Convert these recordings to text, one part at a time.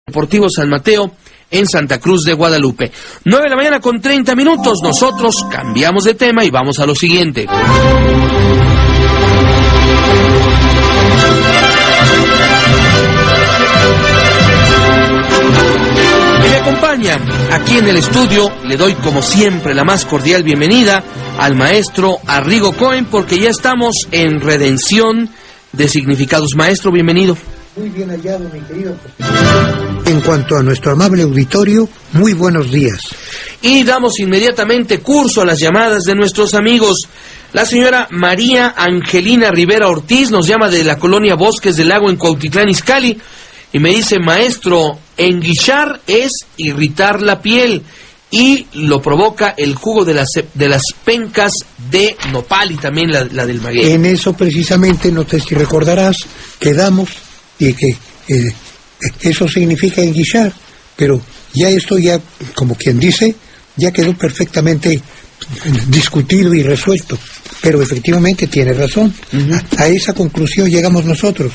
Deportivo San Mateo en Santa Cruz de Guadalupe. 9:30 a.m. Nosotros cambiamos de tema y vamos a lo siguiente. Me acompaña aquí en el estudio. Le doy como siempre la más cordial bienvenida al maestro Arrigo Cohen, porque ya estamos en redención de significados. Maestro, bienvenido. Muy bien hallado, mi querido. En cuanto a nuestro amable auditorio, muy buenos días. Y damos inmediatamente curso a las llamadas de nuestros amigos. La señora María Angelina Rivera Ortiz nos llama de la colonia Bosques del Lago en Cuautitlán Izcalli y me dice: maestro, enguichar es irritar la piel y lo provoca el jugo de las pencas de nopal y también la del maguey. En eso precisamente, no sé si recordarás, quedamos y que eso significa enguichar, pero ya esto ya, como quien dice, ya quedó perfectamente discutido y resuelto, pero efectivamente tiene razón. A esa conclusión llegamos nosotros.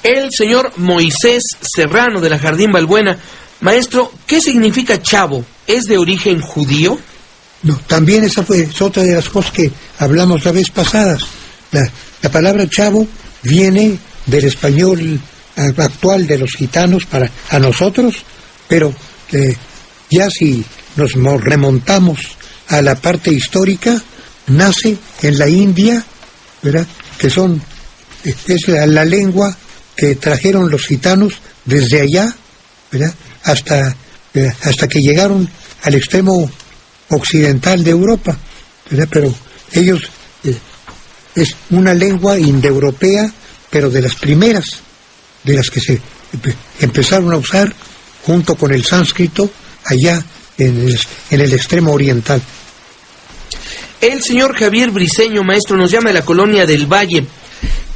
El señor Moisés Serrano de la Jardín Balbuena: maestro, ¿qué significa chavo? ¿Es de origen judío? No, también esa es otra de las cosas que hablamos la vez pasada. La palabra chavo viene del español actual de los gitanos para a nosotros, pero ya si nos remontamos a la parte histórica, nace en la India, ¿verdad? Que es la lengua que trajeron los gitanos desde allá, ¿verdad? Hasta que llegaron al extremo occidental de Europa, ¿verdad? Pero ellos es una lengua indoeuropea, pero de las primeras, de las que se empezaron a usar junto con el sánscrito allá en el extremo oriental. El señor Javier Briceño, maestro, nos llama de la colonia del Valle.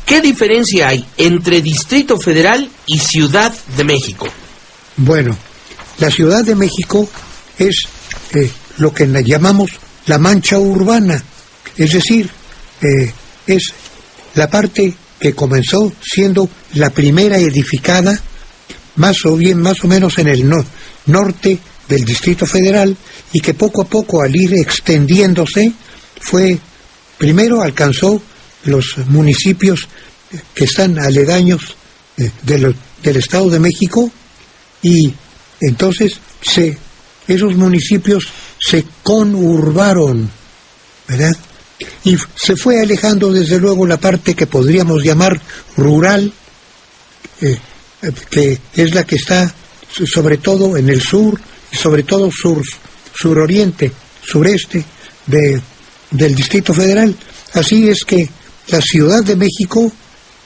¿Qué diferencia hay entre Distrito Federal y Ciudad de México? Bueno, la Ciudad de México es lo que llamamos la mancha urbana, es decir, es la parte que comenzó siendo la primera edificada más o menos en el norte del Distrito Federal, y que poco a poco, al ir extendiéndose, primero alcanzó los municipios que están aledaños del Estado de México, y entonces esos municipios se conurbaron, ¿verdad? Y se fue alejando desde luego la parte que podríamos llamar rural, que es la que está sobre todo en el sur, y sobre todo suroriente, sureste del Distrito Federal. Así es que la Ciudad de México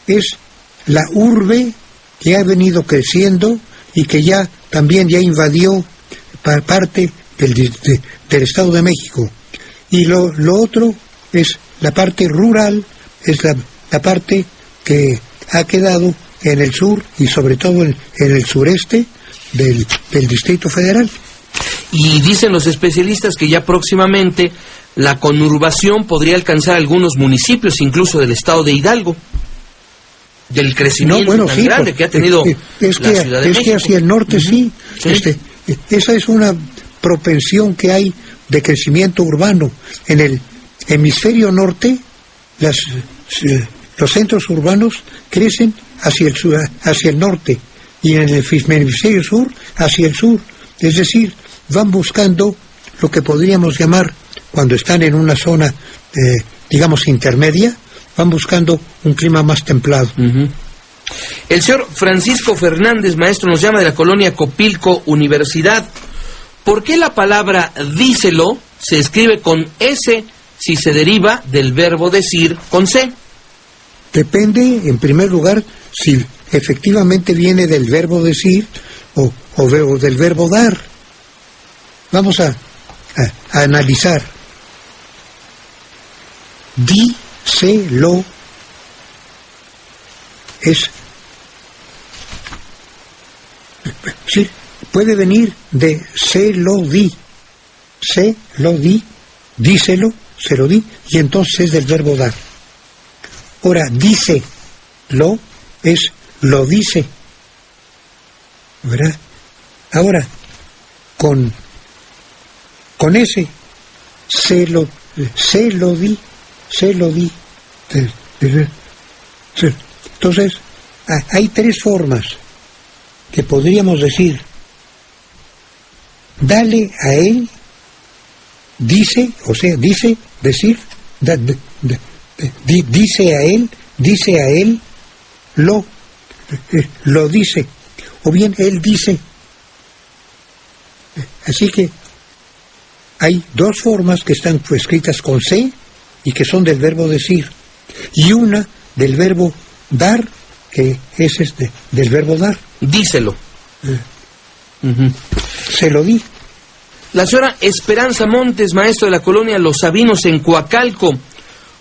es la urbe que ha venido creciendo y que ya invadió parte del Estado de México. Y lo otro es la parte rural, es la parte que ha quedado en el sur y sobre todo en el sureste del Distrito Federal. Y dicen los especialistas que ya próximamente la conurbación podría alcanzar algunos municipios, incluso del estado de Hidalgo, del crecimiento tan grande que ha tenido la Ciudad de México. Que hacia el norte sí. Esa es una propensión que hay de crecimiento urbano. En el hemisferio norte, los centros urbanos crecen hacia el sur, hacia el norte, y en el hemisferio sur, hacia el sur. Es decir, van buscando lo que podríamos llamar, cuando están en una zona, digamos, intermedia, van buscando un clima más templado. El señor Francisco Fernández, maestro, nos llama de la colonia Copilco, Universidad. ¿Por qué la palabra díselo se escribe con S si se deriva del verbo decir con C? Depende, en primer lugar, si efectivamente viene del verbo decir o del verbo dar. Vamos a analizar. Díselo sí, puede venir de se lo di, díselo, se lo di, y entonces es del verbo dar. Ahora, dice lo es lo dice. ¿verdad? Ahora, con ese se lo di. Entonces, hay tres formas que podríamos decir: dale a él, dice, o sea, dice, decir, dice a él, lo dice, o bien él dice. Así que hay dos formas que están escritas con C y que son del verbo decir, y una del verbo dar, que es del verbo dar. Díselo. Se lo di. La señora Esperanza Montes, maestro de la colonia Los Sabinos en Coacalco,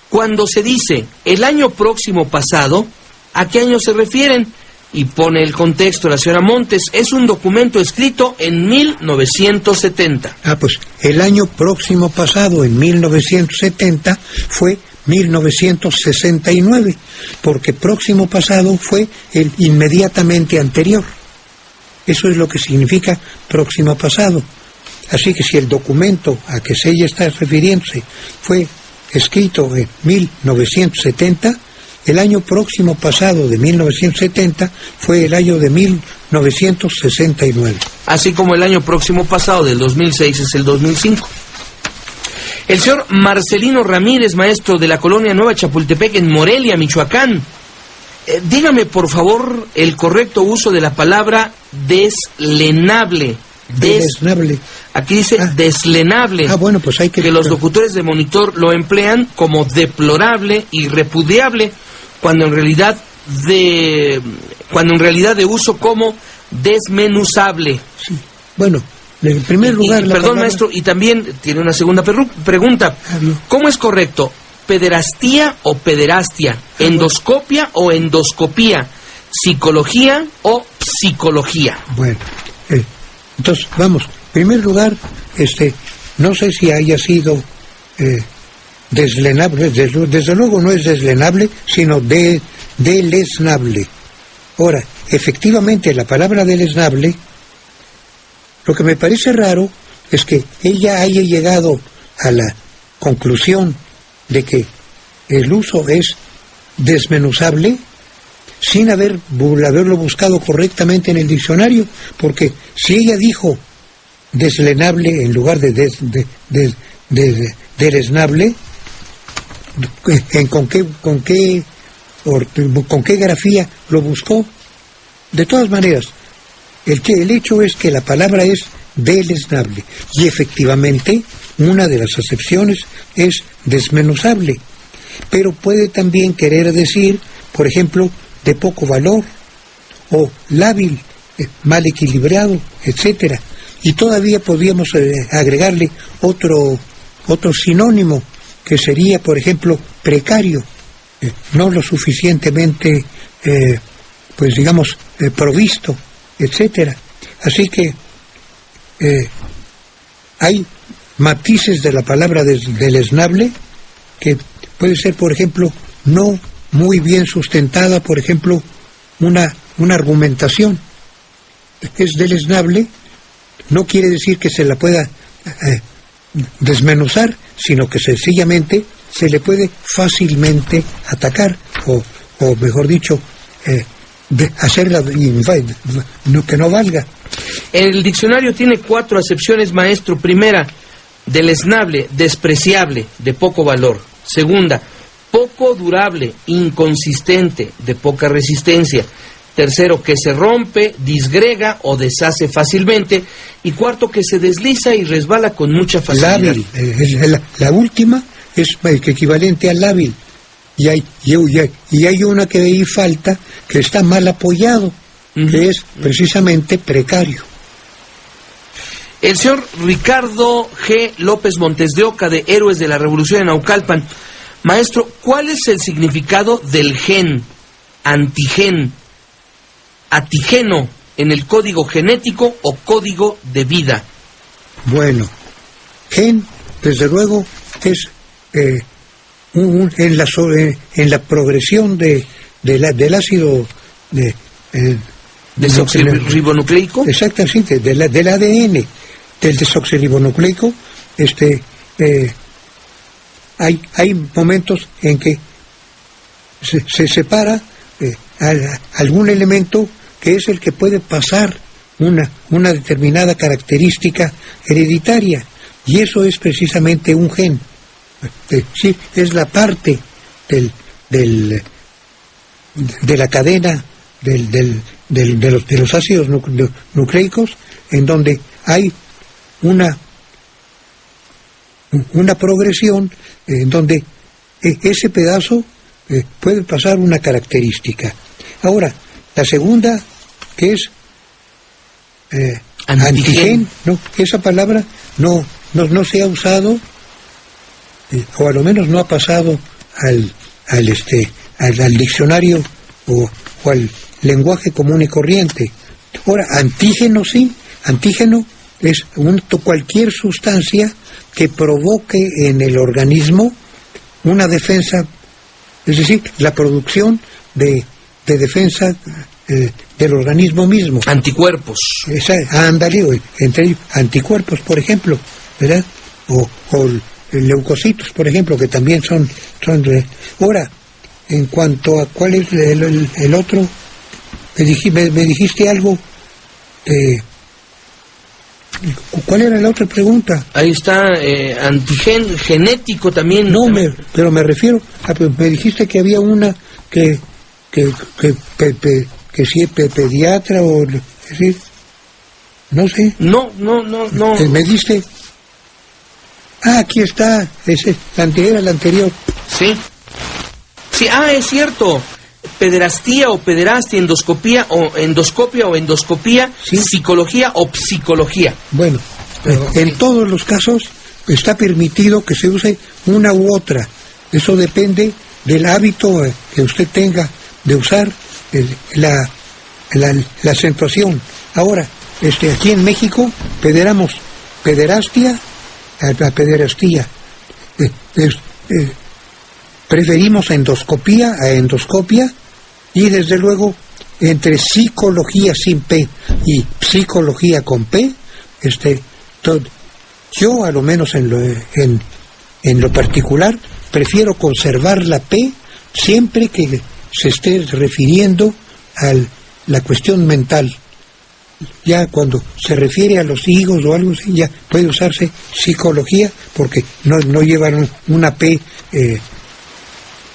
cuando se dice el año próximo pasado, ¿a qué año se refieren? Y pone el contexto la señora Montes: es un documento escrito en 1970. Pues el año próximo pasado, en 1970, fue 1969, porque próximo pasado fue el inmediatamente anterior. Eso es lo que significa próximo pasado. Así que si el documento a que ella está refiriéndose fue escrito en 1970, el año próximo pasado de 1970 fue el año de 1969. Así como el año próximo pasado del 2006 es el 2005. El señor Marcelino Ramírez, maestro de la colonia Nueva Chapultepec en Morelia, Michoacán. Dígame, por favor, el correcto uso de la palabra deslenable. Deslenable. Aquí dice deslenable. Bueno, pues hay que los locutores de Monitor lo emplean como deplorable y repudiable, cuando en realidad de uso como desmenuzable. Sí. Bueno, en primer lugar... perdón, palabra... maestro, y también tiene una segunda pregunta. ¿Cómo es correcto? ¿Pederastía o pederastia? ¿Endoscopia o endoscopía? ¿Psicología o psicología? Bueno, entonces, vamos. En primer lugar, no sé si haya sido deslenable. Desde luego no es deslenable, sino deleznable. Ahora, efectivamente, la palabra deleznable, lo que me parece raro es que ella haya llegado a la conclusión de que el uso es desmenuzable sin haberlo buscado correctamente en el diccionario, porque si ella dijo deslenable en lugar de deleznable, ¿con qué grafía lo buscó? De todas maneras, el hecho es que la palabra es deleznable, y efectivamente una de las acepciones es desmenuzable, pero puede también querer decir, por ejemplo, de poco valor, o lábil, mal equilibrado, etcétera. Y todavía podríamos agregarle otro sinónimo, que sería, por ejemplo, precario, no lo suficientemente, provisto, etcétera. Así que hay matices de la palabra deleznable que puede ser, por ejemplo, no muy bien sustentada, por ejemplo, una argumentación. Es deleznable, no quiere decir que se la pueda desmenuzar, sino que sencillamente se le puede fácilmente atacar, o mejor dicho, hacerla que no valga. El diccionario tiene 4 acepciones, maestro. Primera, deleznable, despreciable, de poco valor. Segunda, poco durable, inconsistente, de poca resistencia. Tercero, que se rompe, disgrega o deshace fácilmente. Y cuarto, que se desliza y resbala con mucha facilidad. Lábil, la última es equivalente al lábil. Y hay una que ahí falta, que está mal apoyado, que es precisamente precario. El señor Ricardo G. López Montes de Oca, de Héroes de la Revolución en Naucalpan. Maestro, ¿cuál es el significado del gen, antigen, antígeno en el código genético o código de vida? Bueno, gen, desde luego, es en la progresión del ácido ¿Desoxirribonucleico? Exactamente, del ADN, del desoxirribonucleico. Hay momentos en que se separa algún elemento que es el que puede pasar una determinada característica hereditaria, y eso es precisamente un gen. Sí, es la parte de la cadena de los ácidos nucleicos en donde hay una progresión en donde ese pedazo puede pasar una característica. Ahora, la segunda, que es antigen, ¿no? Esa palabra no se ha usado, o a lo menos no ha pasado al diccionario o al lenguaje común y corriente. Ahora, antígeno sí, antígeno es cualquier sustancia que provoque en el organismo una defensa, es decir, la producción de defensa del organismo mismo. Anticuerpos. Ándale, entre anticuerpos, por ejemplo, ¿verdad? O leucocitos, por ejemplo, que también son. Ahora, en cuanto a cuál es el otro, me dijiste algo. ¿Cuál era la otra pregunta? Ahí está, antigen genético también. No, pero me refiero me dijiste que había una que si es pediatra o, es decir, no sé. No. Me diste. Aquí está, era el anterior. Sí, es cierto. Pederastía o pederastia, endoscopía o endoscopía, ¿sí? Psicología o psicología. Bueno, en todos los casos está permitido que se use una u otra. Eso depende del hábito que usted tenga de usar la acentuación. Ahora, aquí en México pederamos pederastia a pederastía. Preferimos endoscopía a endoscopia, y desde luego entre psicología sin P y psicología con P, yo a lo menos en lo particular prefiero conservar la P siempre que se esté refiriendo a la cuestión mental. Ya cuando se refiere a los higos o algo así, ya puede usarse psicología porque no llevan una P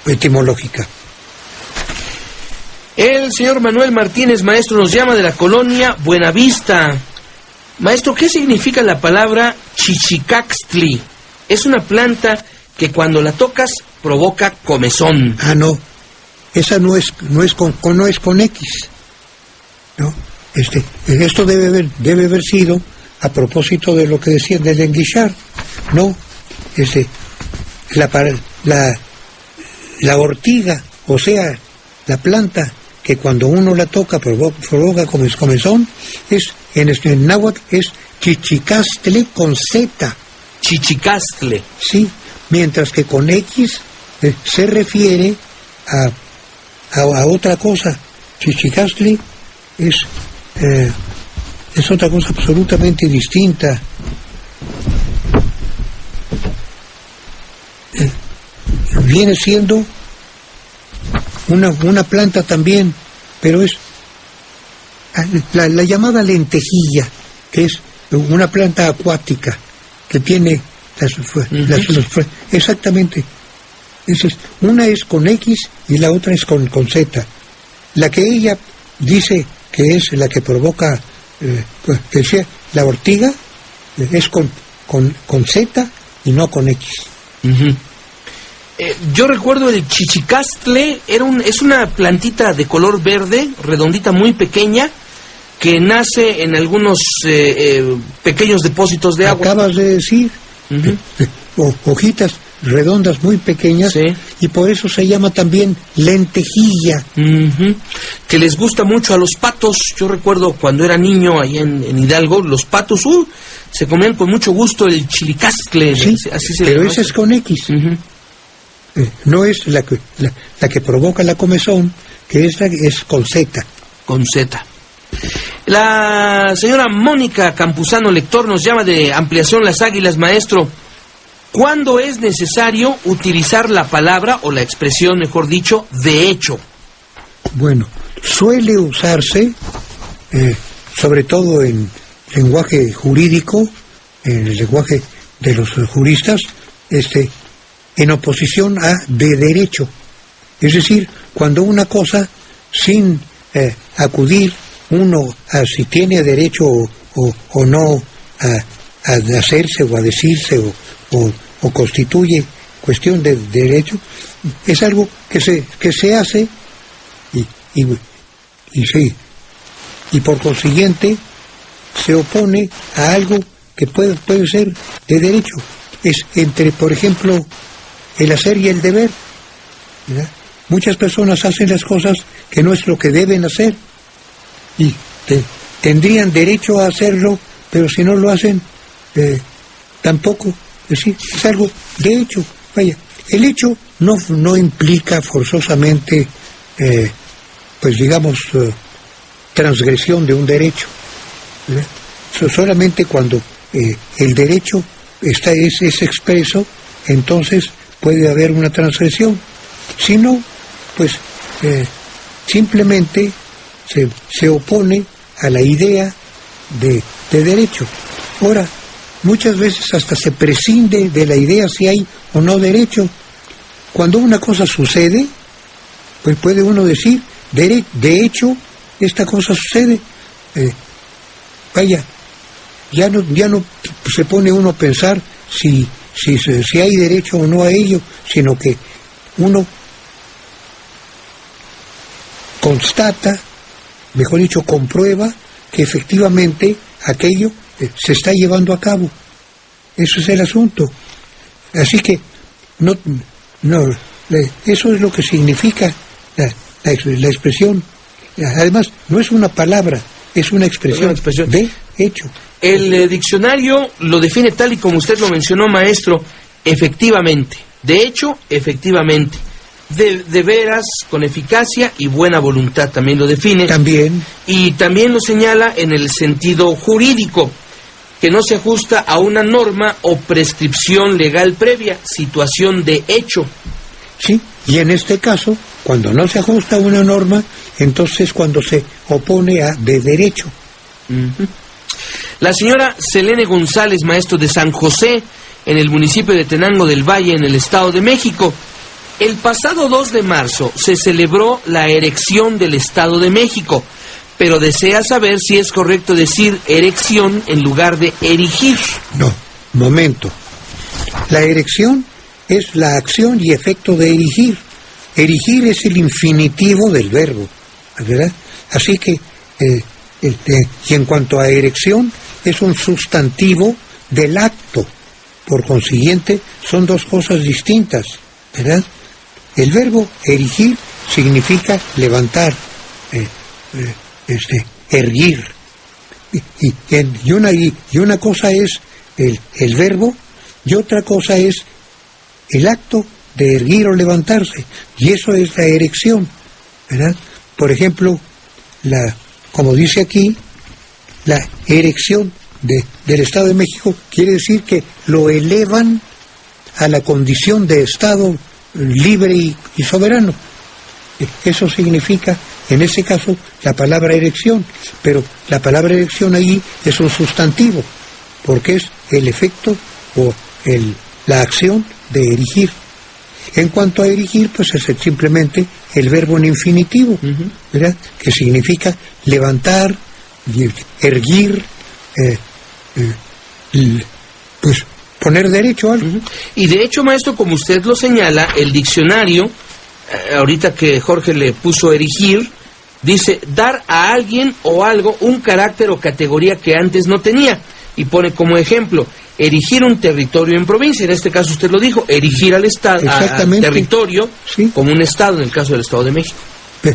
etimológica. El señor Manuel Martínez, maestro, nos llama de la colonia Buenavista. Maestro, ¿qué significa la palabra chichicaxtli? Es una planta que cuando la tocas provoca comezón. No, esa no es con X, ¿no? Esto debe haber sido a propósito de lo que decían del enguixar, ¿no? La ortiga, o sea, la planta que cuando uno la toca provoca comezón, en náhuatl es chichicastle con Z. Chichicastle. Sí, mientras que con X se refiere a otra cosa. Chichicastle es otra cosa absolutamente distinta. Viene siendo una planta también, pero es la llamada lentejilla, que es una planta acuática que tiene exactamente. Una es con X y la otra es con Z. La que ella dice que es la que provoca la ortiga es con Z y no con X. Yo recuerdo el chichicastle, es una plantita de color verde, redondita, muy pequeña, que nace en algunos pequeños depósitos de agua. Acabas de decir, hojitas redondas muy pequeñas, sí. Y por eso se llama también lentejilla. Que les gusta mucho a los patos. Yo recuerdo cuando era niño allá en Hidalgo, los patos se comían con mucho gusto el chilicastle. Sí, así se pero ese es con X. No es la que provoca la comezón, que es con Z. Con Z. La señora Mónica Campuzano Lector nos llama de Ampliación Las Águilas. Maestro, ¿cuándo es necesario utilizar la palabra, o la expresión, mejor dicho, de hecho? Bueno, suele usarse, sobre todo en lenguaje jurídico, en el lenguaje de los juristas, en oposición a de derecho. Es decir, cuando una cosa, sin acudir uno a si tiene derecho o no a hacerse o a decirse o constituye cuestión de derecho, es algo que se hace y por consiguiente se opone a algo que puede ser de derecho. Es entre, por ejemplo, el hacer y el deber, ¿verdad? Muchas personas hacen las cosas que no es lo que deben hacer y tendrían derecho a hacerlo, pero si no lo hacen, tampoco. Es decir, es algo de hecho. Vaya, el hecho no implica forzosamente, pues digamos, transgresión de un derecho, ¿verdad? Solamente cuando el derecho es expreso, entonces puede haber una transgresión. Si no, pues simplemente se opone a la idea de derecho. Ahora, muchas veces hasta se prescinde de la idea si hay o no derecho. Cuando una cosa sucede, pues puede uno decir, de hecho, esta cosa sucede. Vaya, ya no se pone uno a pensar si hay derecho o no a ello, sino que uno constata, mejor dicho, comprueba que efectivamente aquello se está llevando a cabo. Eso es el asunto. Así que eso es lo que significa la expresión. Además, no es una palabra, es una expresión de hecho. El diccionario lo define tal y como usted lo mencionó, maestro, efectivamente. De hecho, efectivamente. De veras, con eficacia y buena voluntad también lo define. También. Y también lo señala en el sentido jurídico, que no se ajusta a una norma o prescripción legal previa, situación de hecho. Sí, y en este caso, cuando no se ajusta a una norma, entonces cuando se opone a de derecho. Uh-huh. La señora Selene González, maestro de San José, en el municipio de Tenango del Valle, en el Estado de México. El pasado 2 de marzo se celebró la erección del Estado de México, pero desea saber si es correcto decir erección en lugar de erigir. No, momento. La erección es la acción y efecto de erigir. Erigir es el infinitivo del verbo, ¿verdad? Así que, y en cuanto a erección, es un sustantivo del acto. Por consiguiente, son dos cosas distintas, ¿verdad? El verbo erigir significa levantar, erguir. Y una cosa es el verbo y otra cosa es el acto de erguir o levantarse. Y eso es la erección, ¿verdad? Por ejemplo, como dice aquí, la erección del Estado de México quiere decir que lo elevan a la condición de Estado libre y soberano. Eso significa, en ese caso, la palabra erección, pero la palabra erección allí es un sustantivo, porque es el efecto o la acción de erigir. En cuanto a erigir, pues es simplemente el verbo en infinitivo, ¿verdad? Que significa levantar, erguir, pues poner derecho a algo. Y de hecho, maestro, como usted lo señala, el diccionario, ahorita que Jorge le puso erigir, dice dar a alguien o algo un carácter o categoría que antes no tenía. Y pone como ejemplo, erigir un territorio en provincia. En este caso usted lo dijo, erigir al Estado, al territorio, sí, como un Estado, en el caso del Estado de México.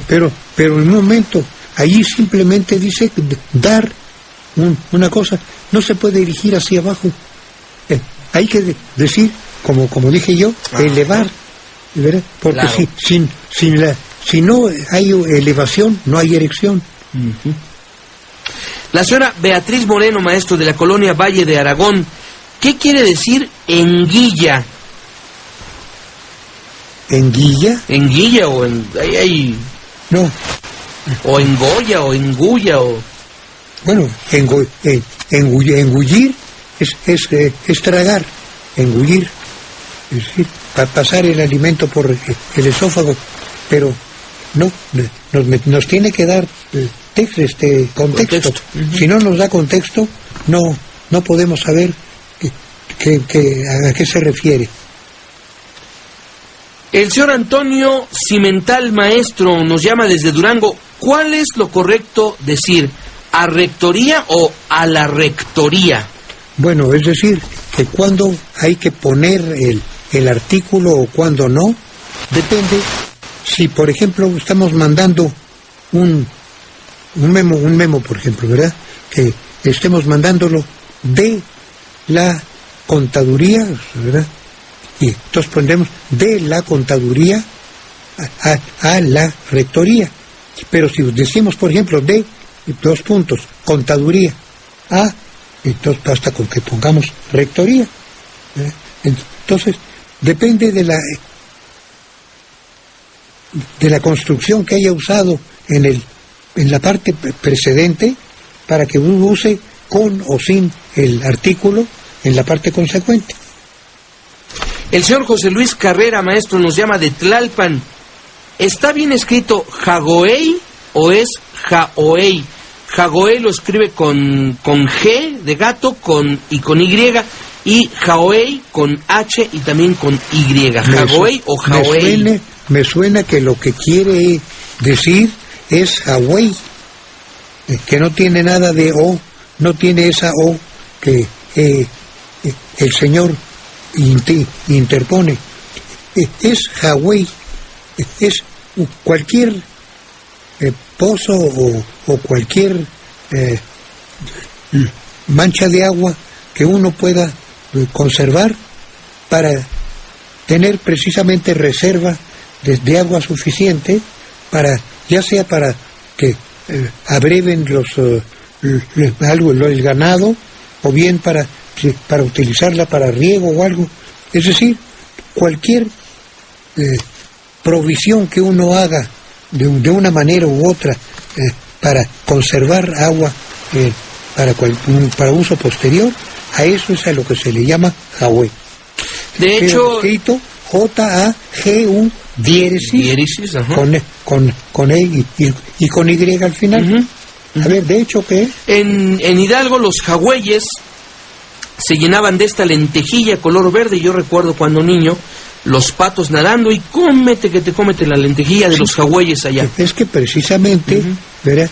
Pero en un momento, allí simplemente dice dar una cosa, no se puede erigir hacia abajo. Hay que decir, como dije yo, elevar, ¿verdad? Porque claro, si no hay elevación, no hay erección. La señora Beatriz Moreno, maestro de la colonia Valle de Aragón, ¿qué quiere decir enguilla? ¿Enguilla? Enguilla o en... No. O engolla o engulla o... Bueno, engullir es tragar, engullir, es decir, pasar el alimento por el esófago, pero no, nos tiene que dar contexto. Uh-huh. Si no nos da contexto, no podemos saber a qué se refiere. El señor Antonio Cimental, maestro, nos llama desde Durango. ¿Cuál es lo correcto decir? ¿A rectoría o a la rectoría? Bueno, es decir, que cuando hay que poner el artículo o cuando no, depende. Si, por ejemplo, estamos mandando un memo, por ejemplo, ¿verdad? Que estemos mandándolo de la contaduría, ¿verdad? Y entonces pondremos de la contaduría a la rectoría. Pero si decimos, por ejemplo, de contaduría a, entonces basta con que pongamos rectoría. Entonces, depende de la construcción que haya usado en la parte precedente para que uno use con o sin el artículo en la parte consecuente. El señor José Luis Carrera, maestro, nos llama de Tlalpan. ¿Está bien escrito Jagoey o es Jaoey? Jagoey lo escribe con G de gato y con Y, y Jaoey con H y también con Y. ¿Jagoey o Jaoey? Me suena que lo que quiere decir es Jaoey, que no tiene nada de O, no tiene esa O que el señor interpone. Es Jaoey, es cualquier pozo o cualquier mancha de agua que uno pueda conservar para tener precisamente reserva de agua suficiente para, ya sea para que abreven el ganado, o bien para utilizarla para riego o algo. Es decir, cualquier provisión que uno haga de una manera u otra para conservar agua para uso posterior, a eso es a lo que se le llama Jaoey. De hecho, escrito Jagu diéresis con E y con Y al final. Uh-huh. A ver, de hecho, ¿qué? En Hidalgo los jagüeyes se llenaban de esta lentejilla color verde. Yo recuerdo cuando niño los patos nadando y cómete la lentejilla de los jagüeyes allá. Es que precisamente, uh-huh, ¿verdad?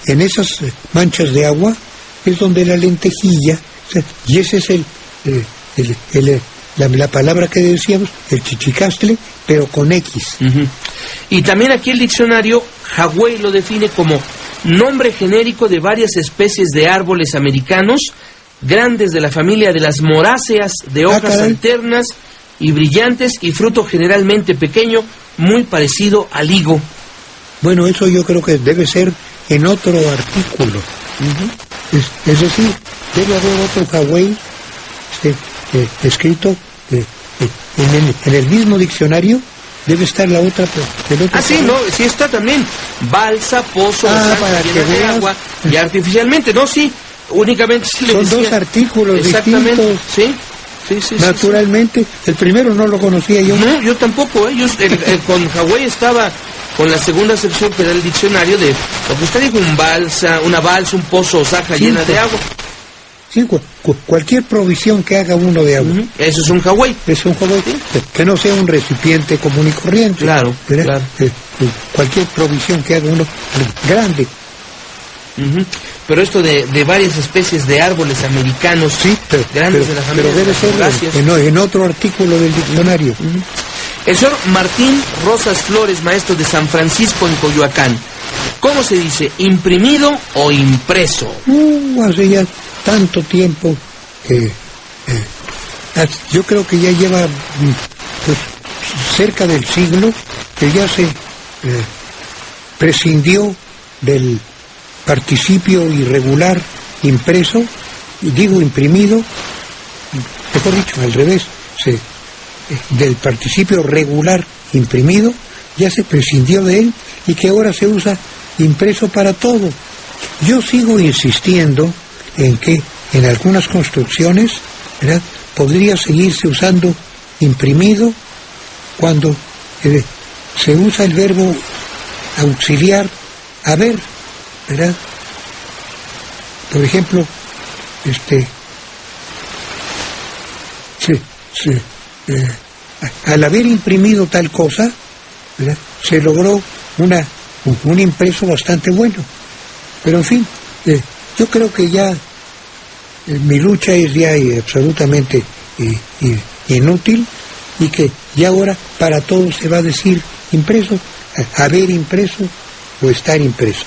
En esas manchas de agua es donde la lentejilla, y ese es la palabra que decíamos, el chichicastle, pero con X. Uh-huh. Y también aquí el diccionario Jagüey lo define como nombre genérico de varias especies de árboles americanos, grandes de la familia de las moráceas, de hojas alternas y brillantes y fruto generalmente pequeño, muy parecido al higo. Bueno, eso yo creo que debe ser en otro artículo. Uh-huh. Es decir, debe haber otro Jagüey escrito en el mismo diccionario. Debe estar la otra. Sí, no, sí está también. Balsa, pozo, para que de agua y artificialmente. No, sí, únicamente sí le son decía, dos artículos exactamente, distintos. Sí, naturalmente, sí. El primero no lo conocía yo. No, yo tampoco. Con Jagüey estaba con la segunda sección que da el diccionario de lo que usted dijo, una balsa, un pozo o zaja llena de agua. Sí, cualquier provisión que haga uno de agua. Uh-huh. Eso es un Jagüey. Es un Jagüey, ¿sí? Que no sea un recipiente común y corriente. Claro. Cualquier provisión que haga uno grande. Uh-huh. Pero esto de varias especies de árboles americanos, sí, grandes de la familia. Pero debe ser en otro artículo del diccionario. Uh-huh. El señor Martín Rosas Flores, maestro de San Francisco en Coyoacán. ¿Cómo se dice? ¿Imprimido o impreso? Hace ya tanto tiempo que yo creo que ya lleva cerca del siglo que ya se prescindió del participio irregular impreso, digo imprimido, mejor dicho, al revés, del participio regular imprimido, ya se prescindió de él y que ahora se usa impreso para todo. Yo sigo insistiendo en que en algunas construcciones, ¿verdad?, podría seguirse usando imprimido cuando se usa el verbo auxiliar haber, ¿verdad? Por ejemplo, al haber imprimido tal cosa, ¿verdad?, se logró un impreso bastante bueno. Pero en fin, yo creo que ya mi lucha es ya absolutamente inútil, y que ya ahora para todo se va a decir impreso, haber impreso o estar impreso.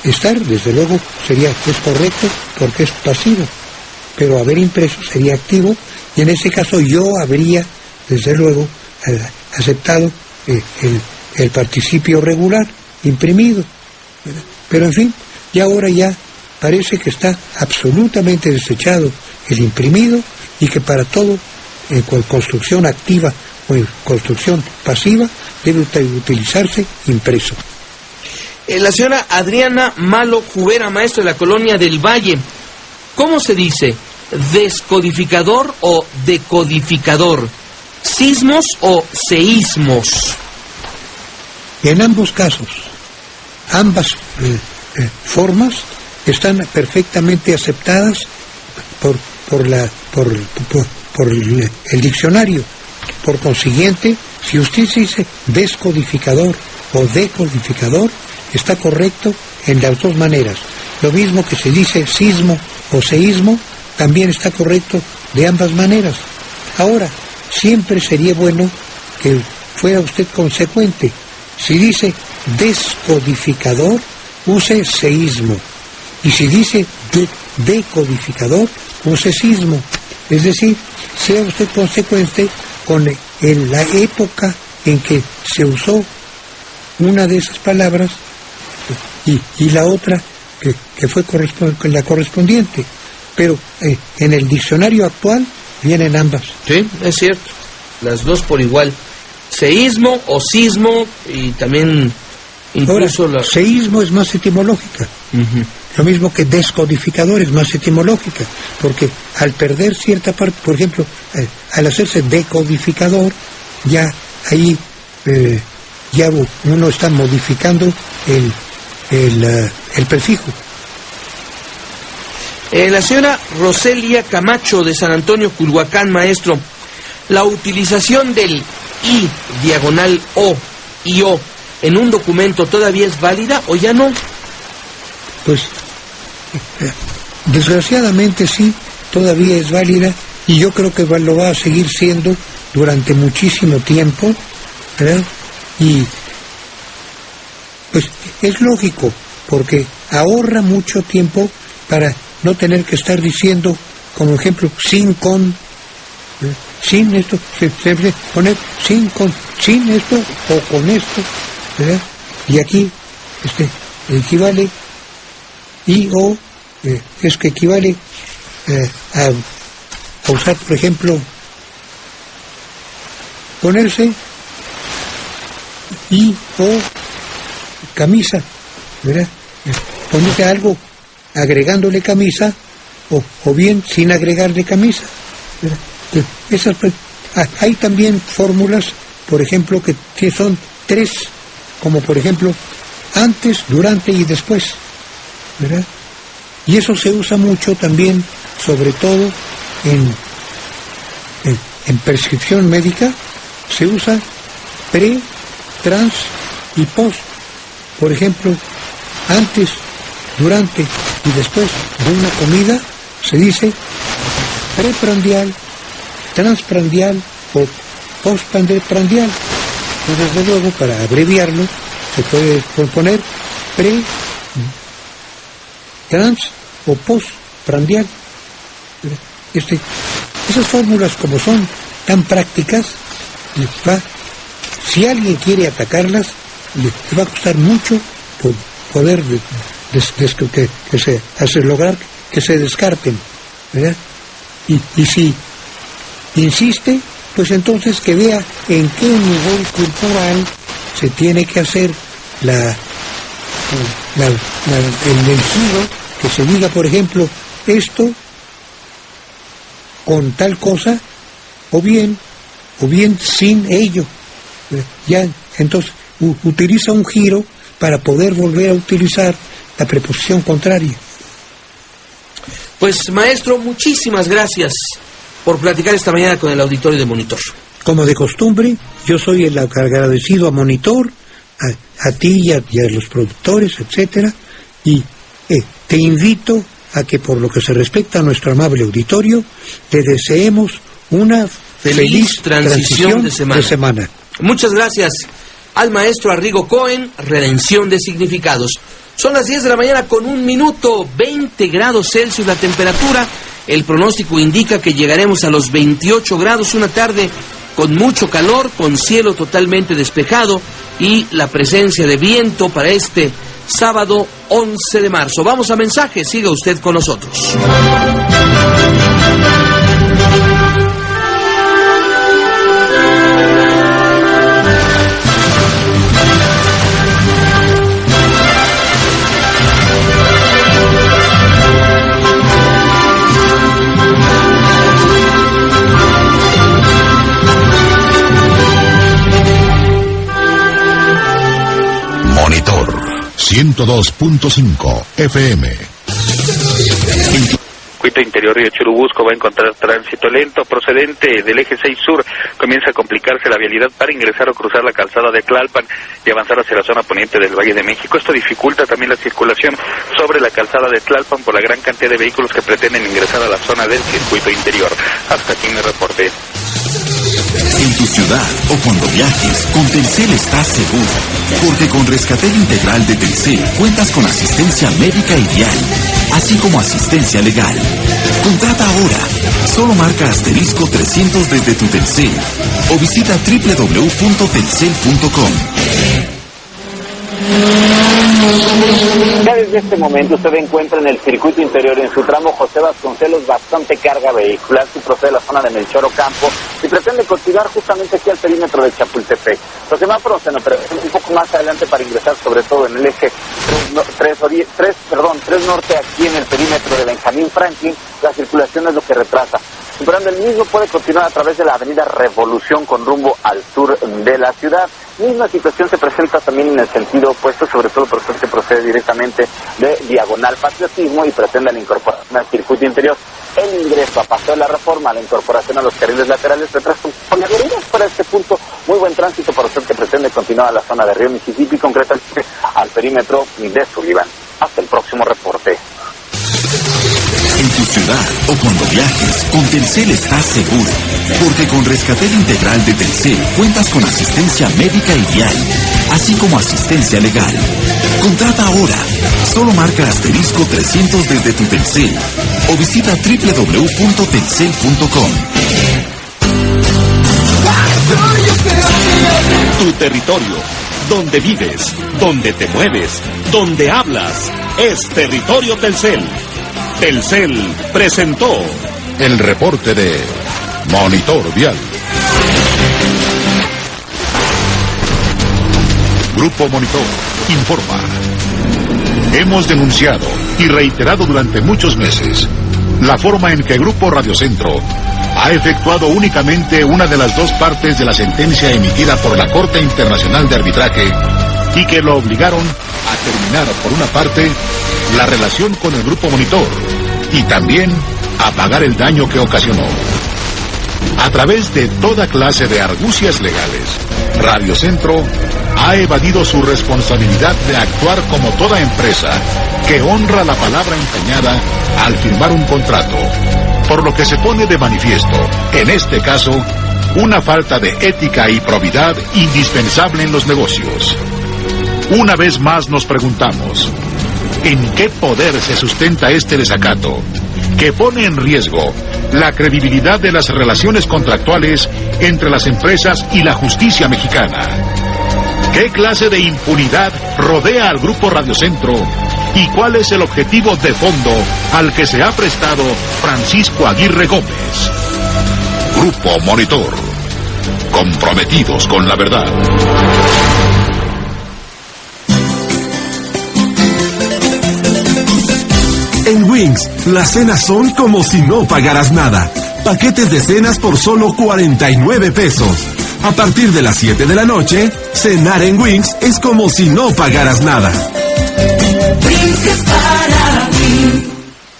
Estar, desde luego, es correcto porque es pasivo, pero haber impreso sería activo, y en ese caso yo habría, desde luego, aceptado el participio regular, imprimido, ¿verdad? Pero en fin, ya ahora ya parece que está absolutamente desechado el imprimido, y que para todo, en construcción activa o en construcción pasiva, debe utilizarse impreso. La señora Adriana Malo Jubera, maestro de la Colonia del Valle. ¿Cómo se dice? ¿Descodificador o decodificador? ¿Sismos o seísmos? En ambos casos, ambas formas están perfectamente aceptadas por el diccionario. Por consiguiente, si usted dice descodificador o decodificador, está correcto en las dos maneras. Lo mismo que se dice sismo o seísmo, también está correcto de ambas maneras. Ahora, siempre sería bueno que fuera usted consecuente. Si dice descodificador, use seísmo. Y si dice decodificador, use sismo. Es decir, sea usted consecuente con la época en que se usó una de esas palabras y la otra que fue la correspondiente. Pero en el diccionario actual vienen ambas. Sí, es cierto. Las dos por igual. Seísmo o sismo, y también incluso ahora, seísmo es más etimológica. Uh-huh. Lo mismo que descodificador es más etimológica, porque al perder cierta parte, por ejemplo, al hacerse decodificador, ya ahí ya uno está modificando el prefijo. La señora Roselia Camacho de San Antonio, Culhuacán, maestro. ¿La utilización del I diagonal O y O en un documento todavía es válida o ya no? Pues desgraciadamente sí, todavía es válida, y yo creo que lo va a seguir siendo durante muchísimo tiempo, ¿verdad? Y pues es lógico, porque ahorra mucho tiempo para no tener que estar diciendo, como ejemplo, sin con, sin esto, poner sin con, sin esto o con esto, ¿verdad? Y aquí equivale y o es que equivale a usar, por ejemplo, ponerse y o camisa, ¿verdad? Ponerse algo agregándole camisa o bien sin agregarle camisa, ¿verdad? Hay también fórmulas, por ejemplo, que son tres, como por ejemplo antes, durante y después, ¿verdad? Y eso se usa mucho también, sobre todo en prescripción médica, se usa pre, trans y post. Por ejemplo, antes, durante y después de una comida se dice preprandial, transprandial o postprandial. Desde luego, para abreviarlo, se puede poner pre, trans o postprandial. Esas fórmulas, como son tan prácticas, si alguien quiere atacarlas, le va a costar mucho por poder lograr que se descarten, ¿verdad? Y si insiste, pues entonces que vea en qué nivel cultural se tiene que hacer el giro, que se diga, por ejemplo, esto con tal cosa, o bien sin ello. Ya, entonces utiliza un giro para poder volver a utilizar la preposición contraria. Pues, maestro, muchísimas gracias por platicar esta mañana con el auditorio de Monitor. Como de costumbre, yo soy el agradecido a Monitor, a ti y a los productores, etcétera, y te invito a que, por lo que se respecta a nuestro amable auditorio, le deseemos una feliz transición de semana. Muchas gracias al maestro Arrigo Cohen, Redención de Significados. Son las 10 de la mañana con 1 minuto, 20 grados Celsius la temperatura. El pronóstico indica que llegaremos a los 28 grados, una tarde con mucho calor, con cielo totalmente despejado y la presencia de viento para este sábado 11 de marzo. Vamos a mensajes, siga usted con nosotros. Monitor 102.5 FM. Circuito interior Río Churubusco va a encontrar tránsito lento procedente del eje 6 sur. Comienza a complicarse la vialidad para ingresar o cruzar la calzada de Tlalpan y avanzar hacia la zona poniente del Valle de México. Esto dificulta también la circulación sobre la calzada de Tlalpan por la gran cantidad de vehículos que pretenden ingresar a la zona del circuito interior. Hasta aquí mi reporte. En tu ciudad o cuando viajes, con Telcel estás seguro, porque con Rescatel Integral de Telcel cuentas con asistencia médica y vial, así como asistencia legal. Contrata ahora. Solo marca *300 desde tu Telcel o visita www.telcel.com. Ya desde este momento usted encuentra en el circuito interior, en su tramo José Vasconcelos, bastante carga vehicular que procede de la zona de Melchor Ocampo y pretende continuar justamente aquí al perímetro de Chapultepec. Los semáforos se nos presentan un poco más adelante para ingresar, sobre todo en el eje 3 norte, aquí en el perímetro de Benjamín Franklin. La circulación es lo que retrasa. Superando el mismo puede continuar a través de la avenida Revolución con rumbo al sur de la ciudad. Misma situación se presenta también en el sentido opuesto, sobre todo por que procede directamente de Diagonal Patriotismo y pretendan incorporar al circuito interior. El ingreso a Paseo de la Reforma, la incorporación a los carriles laterales retrasa con la vialidad para este punto. Muy buen tránsito para usted que pretende continuar a la zona de Río Mississippi, concretamente al perímetro de Sullivan. Hasta el próximo reporte. En tu ciudad o cuando viajes, con Telcel estás seguro, porque con Rescatel Integral de Telcel cuentas con asistencia médica y vial, así como asistencia legal. Contrata ahora. Solo marca *300 desde tu Telcel o visita www.telcel.com. Tu territorio, donde vives, donde te mueves, donde hablas, es Territorio Telcel. Telcel presentó el reporte de Monitor Vial. Grupo Monitor informa. Hemos denunciado y reiterado durante muchos meses la forma en que Grupo Radio Centro ha efectuado únicamente una de las dos partes de la sentencia emitida por la Corte Internacional de Arbitraje y que lo obligaron a terminar, por una parte, la relación con el Grupo Monitor y también a pagar el daño que ocasionó. A través de toda clase de argucias legales, Radio Centro ha evadido su responsabilidad de actuar como toda empresa que honra la palabra empeñada al firmar un contrato, por lo que se pone de manifiesto, en este caso, una falta de ética y probidad indispensable en los negocios. Una vez más nos preguntamos, ¿en qué poder se sustenta este desacato que pone en riesgo la credibilidad de las relaciones contractuales entre las empresas y la justicia mexicana? ¿Qué clase de impunidad rodea al Grupo Radio Centro y cuál es el objetivo de fondo al que se ha prestado Francisco Aguirre Gómez. Grupo Monitor, comprometidos con la verdad. En Wings, las cenas son como si no pagaras nada. Paquetes de cenas por solo 49 pesos. A partir de las 7 de la noche, cenar en Wings es como si no pagaras nada. Wings es para mí.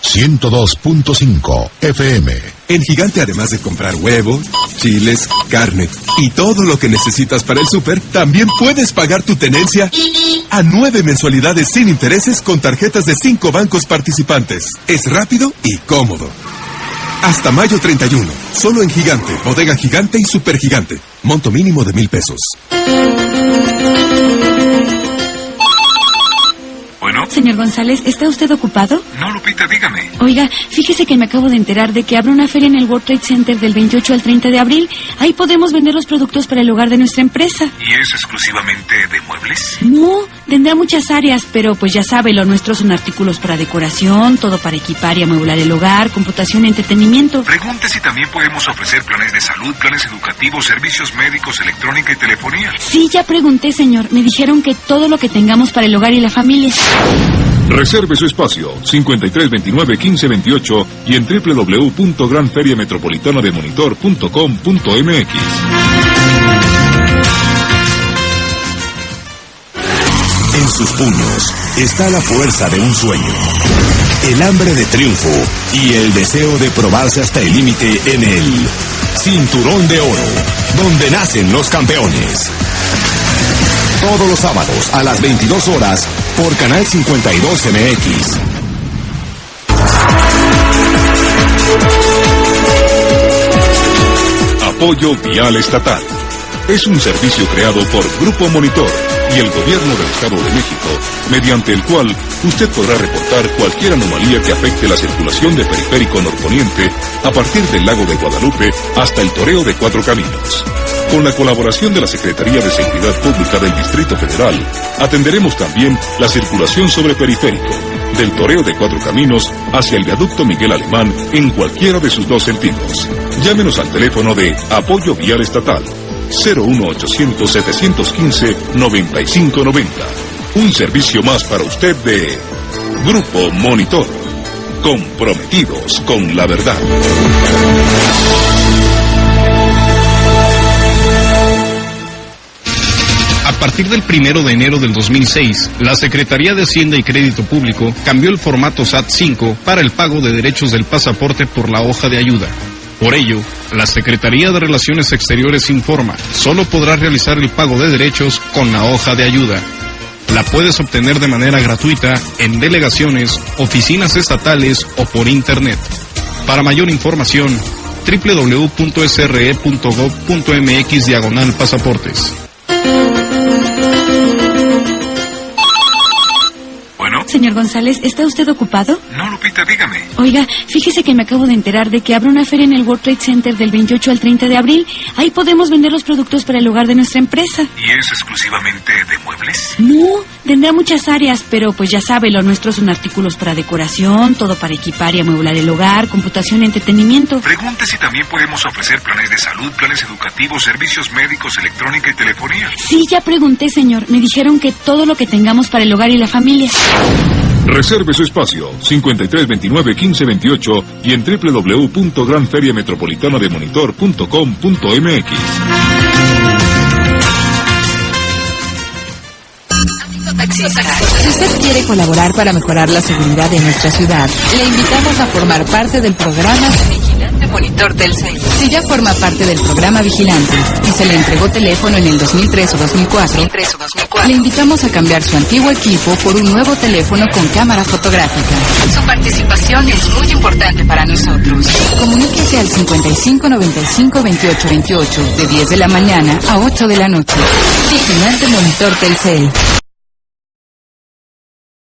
102.5 FM. En Gigante, además de comprar huevos, chiles, carne y todo lo que necesitas para el súper, también puedes pagar tu tenencia a 9 mensualidades sin intereses con tarjetas de 5 bancos participantes. Es rápido y cómodo. Hasta mayo 31. Solo en Gigante, Bodega Gigante y Super Gigante. Monto mínimo de 1,000 pesos. Bueno. Señor González, ¿está usted ocupado? No, Lupita, dígame. Oiga, fíjese que me acabo de enterar de que abre una feria en el World Trade Center del 28 al 30 de abril. Ahí podemos vender los productos para el hogar de nuestra empresa. ¿Y es exclusivamente de muebles? No, tendrá muchas áreas, pero pues ya sabe, lo nuestro son artículos para decoración, todo para equipar y amueblar el hogar, computación y entretenimiento. Pregunte si también podemos ofrecer planes de salud, planes educativos, servicios médicos, electrónica y telefonía. Sí, ya pregunté, señor. Me dijeron que todo lo que tengamos para el hogar y la familia. Reserve su espacio 5329-1528 y en www.granferiametropolitanademonitor.com.mx. En sus puños está la fuerza de un sueño, el hambre de triunfo y el deseo de probarse hasta el límite en el Cinturón de Oro, donde nacen los campeones. Todos los sábados a las 22 horas por Canal 52 MX. Apoyo Vial Estatal. Es un servicio creado por Grupo Monitor y el Gobierno del Estado de México, mediante el cual usted podrá reportar cualquier anomalía que afecte la circulación de Periférico Norponiente a partir del Lago de Guadalupe hasta el Toreo de Cuatro Caminos. Con la colaboración de la Secretaría de Seguridad Pública del Distrito Federal, atenderemos también la circulación sobre Periférico, del Toreo de Cuatro Caminos hacia el Viaducto Miguel Alemán en cualquiera de sus dos sentidos. Llámenos al teléfono de Apoyo Vial Estatal 01800-715-9590. Un servicio más para usted de Grupo Monitor. Comprometidos con la verdad. A partir del 1 de enero del 2006, la Secretaría de Hacienda y Crédito Público cambió el formato SAT-5 para el pago de derechos del pasaporte por la hoja de ayuda. Por ello, la Secretaría de Relaciones Exteriores informa, solo podrás realizar el pago de derechos con la hoja de ayuda. La puedes obtener de manera gratuita en delegaciones, oficinas estatales o por internet. Para mayor información, www.sre.gov.mx/pasaportes. Bueno. Señor González, ¿está usted ocupado? No, Lupita, dígame. Oiga, fíjese que me acabo de enterar de que abre una feria en el World Trade Center del 28 al 30 de abril. Ahí podemos vender los productos para el hogar de nuestra empresa. ¿Y es exclusivamente de muebles? No, tendrá muchas áreas, pero pues ya sabe, lo nuestro son artículos para decoración, todo para equipar y amueblar el hogar, computación y entretenimiento. Pregunte si también podemos ofrecer planes de salud, planes educativos, servicios médicos, electrónica y telefonía. Sí, ya pregunté, señor. Me dijeron que todo lo que tengamos para el hogar y la familia. Reserve su espacio 5329-1528 y en www.granferiametropolitanademonitor.com.mx. Taxista. Si usted quiere colaborar para mejorar la seguridad de nuestra ciudad, le invitamos a formar parte del programa Vigilante Monitor Telcel. Si ya forma parte del programa Vigilante y se le entregó teléfono en el 2003 o 2004, le invitamos a cambiar su antiguo equipo por un nuevo teléfono con cámara fotográfica. Su participación es muy importante para nosotros. Comuníquese al 5595-2828 de 10 de la mañana a 8 de la noche. Vigilante Monitor Telcel.